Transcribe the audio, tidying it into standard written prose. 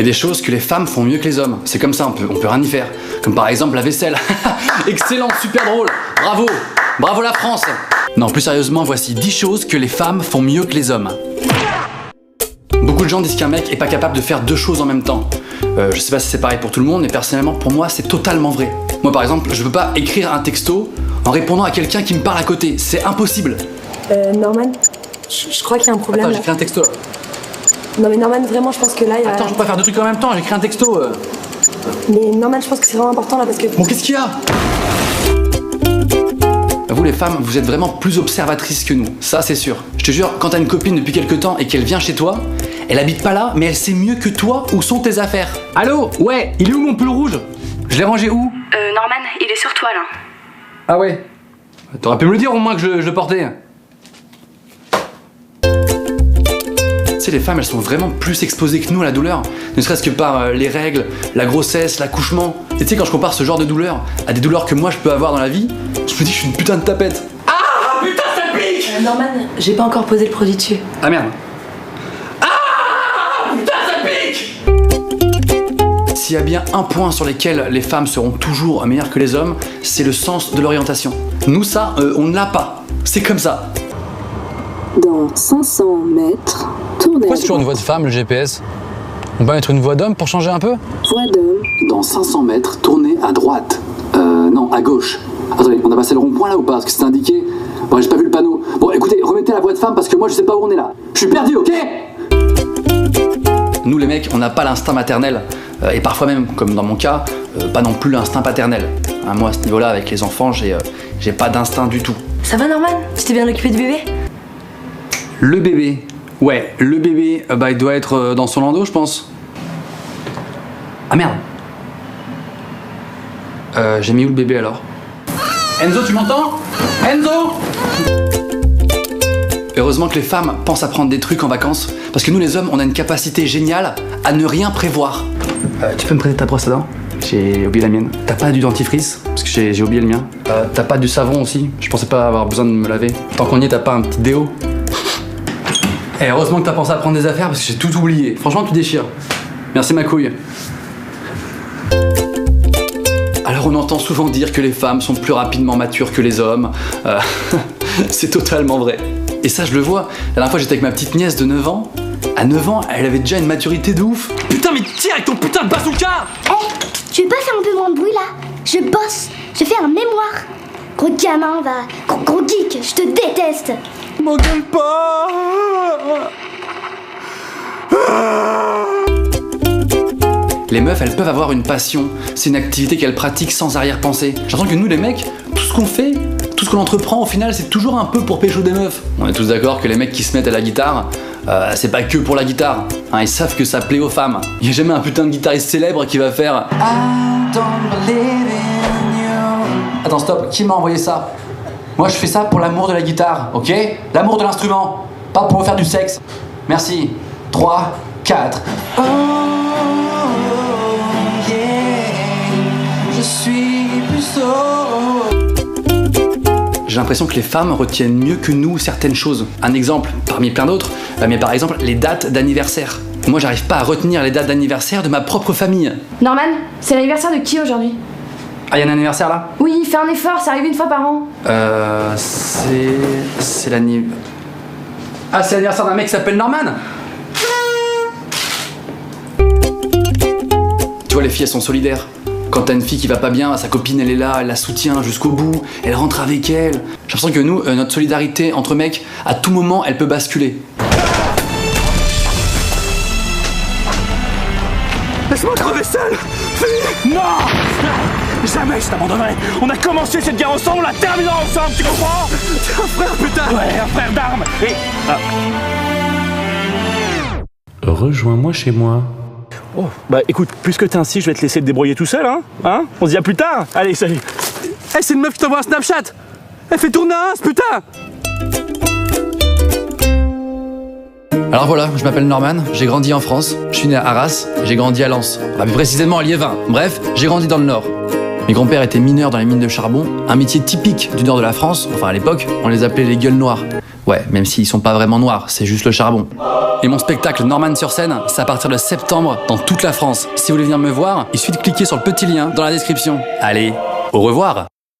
y a des choses que les femmes font mieux que les hommes. C'est comme ça, on peut rien y faire. Comme par exemple la vaisselle. Excellent, super drôle. Bravo. Bravo la France. Non, plus sérieusement, voici 10 choses que les femmes font mieux que les hommes. Beaucoup de gens disent qu'un mec est pas capable de faire deux choses en même temps. Je sais pas si c'est pareil pour tout le monde, mais personnellement, pour moi, c'est totalement vrai. Moi, par exemple, je peux pas écrire un texto en répondant à quelqu'un qui me parle à côté. C'est impossible. Norman, je crois qu'il y a un problème. Attends, là. j'écris un texto là. Non mais Norman, vraiment, je pense que là, il y a... Attends, je peux pas faire deux trucs en même temps, j'écris un texto. Mais Norman, je pense que c'est vraiment important là parce que... Bon, qu'est-ce qu'il y a? Vous les femmes, vous êtes vraiment plus observatrices que nous, ça c'est sûr. Je te jure, quand t'as une copine depuis quelques temps et qu'elle vient chez toi, elle habite pas là, mais elle sait mieux que toi où sont tes affaires. Allô? Ouais, il est où mon pull rouge? Je l'ai rangé où? Norman, il est sur toi là. Ah ouais? T'aurais pu me le dire au moins que je le portais. Tu sais, les femmes, elles sont vraiment plus exposées que nous à la douleur, ne serait-ce que par les règles, la grossesse, l'accouchement. Et tu sais, quand je compare ce genre de douleur à des douleurs que moi je peux avoir dans la vie, je me dis que je suis une putain de tapette. Ah putain, ça pique! Norman, j'ai pas encore posé le produit dessus. Ah merde. Ah putain, ça pique! S'il y a bien un point sur lequel les femmes seront toujours meilleures que les hommes, c'est le sens de l'orientation. Nous, ça, on ne l'a pas. C'est comme ça. Dans 500 mètres, tournez. Pourquoi c'est toujours une voix de femme, le GPS? On peut mettre une voix d'homme pour changer un peu? Voie d'homme. Dans 500 mètres, tournez à droite. Non, à gauche. Attendez, on a passé le rond-point là ou pas? Parce que c'était indiqué. Bon, j'ai pas vu le panneau. Bon, écoutez, remettez la voix de femme parce que moi je sais pas où on est là. Je suis perdu, ok? Nous les mecs, on n'a pas l'instinct maternel. Et parfois même, comme dans mon cas, pas non plus l'instinct paternel. Hein, moi à ce niveau-là, avec les enfants, j'ai pas d'instinct du tout. Ça va Norman? Tu t'es bien occupé du bébé? Le bébé. Ouais, le bébé, il doit être dans son landau, je pense. Ah merde. J'ai mis où le bébé alors? Enzo, tu m'entends? Enzo! Heureusement que les femmes pensent à prendre des trucs en vacances, parce que nous les hommes, on a une capacité géniale à ne rien prévoir. Tu peux me prêter ta brosse à dents? J'ai oublié la mienne. T'as pas du dentifrice? Parce que j'ai oublié le mien. T'as pas du savon aussi? Je pensais pas avoir besoin de me laver. Tant qu'on y est, t'as pas un petit déo? Et heureusement que t'as pensé à prendre des affaires parce que j'ai tout oublié. Franchement, tu déchires. Merci ma couille. Alors on entend souvent dire que les femmes sont plus rapidement matures que les hommes. C'est totalement vrai. Et ça, je le vois. La dernière fois, j'étais avec ma petite nièce de 9 ans. À 9 ans, elle avait déjà une maturité de ouf. Putain, mais tire avec ton putain de bazooka! Hey, tu veux pas faire un peu moins de bruit là? Je bosse, je fais un mémoire. Gros gamin, va. Gros geek, je te déteste. M'engueule pas! Les meufs, elles peuvent avoir une passion. C'est une activité qu'elles pratiquent sans arrière-pensée. J'entends que nous, les mecs, tout ce qu'on fait, tout ce qu'on entreprend, au final, c'est toujours un peu pour pécho des meufs. On est tous d'accord que les mecs qui se mettent à la guitare, c'est pas que pour la guitare. Hein, ils savent que ça plaît aux femmes. Il y a jamais un putain de guitariste célèbre qui va faire I don't believe in you. Attends, stop, qui m'a envoyé ça? Moi, je fais ça pour l'amour de la guitare, ok? L'amour de l'instrument, pas pour faire du sexe. Merci. 3, 4. Oh, yeah, je suis puceau. J'ai l'impression que les femmes retiennent mieux que nous certaines choses. Un exemple, parmi plein d'autres, mais par exemple les dates d'anniversaire. Moi, j'arrive pas à retenir les dates d'anniversaire de ma propre famille. Norman, c'est l'anniversaire de qui aujourd'hui? Ah, y a un anniversaire là? Oui, fais un effort, ça arrive une fois par an. C'est l'anniversaire... Ah, c'est l'anniversaire d'un mec qui s'appelle Norman? Tu vois, les filles, elles sont solidaires. Quand t'as une fille qui va pas bien, sa copine, elle est là, elle la soutient jusqu'au bout, elle rentre avec elle. J'ai l'impression que nous, notre solidarité entre mecs, à tout moment, elle peut basculer. Laisse-moi crever seul! Fille! Non! Jamais je t'abandonnerai! On a commencé cette guerre ensemble, on la terminera ensemble, tu comprends? T'es un frère, putain! Ouais, un frère d'armes! Et... Rejoins-moi chez moi. Oh, bah écoute, puisque t'es ainsi, je vais te laisser te débrouiller tout seul, hein? On se dit à plus tard! Allez, salut! Eh, c'est une meuf qui t'envoie un Snapchat! Elle fait tourner un ins, putain! Alors voilà, je m'appelle Norman, j'ai grandi en France, je suis né à Arras, j'ai grandi à Lens, enfin plus précisément à Liévin. Bref, j'ai grandi dans le Nord. Mes grands-pères étaient mineurs dans les mines de charbon, un métier typique du nord de la France, enfin à l'époque, on les appelait les gueules noires. Ouais, même s'ils sont pas vraiment noirs, c'est juste le charbon. Et mon spectacle Norman sur scène, c'est à partir de septembre dans toute la France. Si vous voulez venir me voir, il suffit de cliquer sur le petit lien dans la description. Allez, au revoir!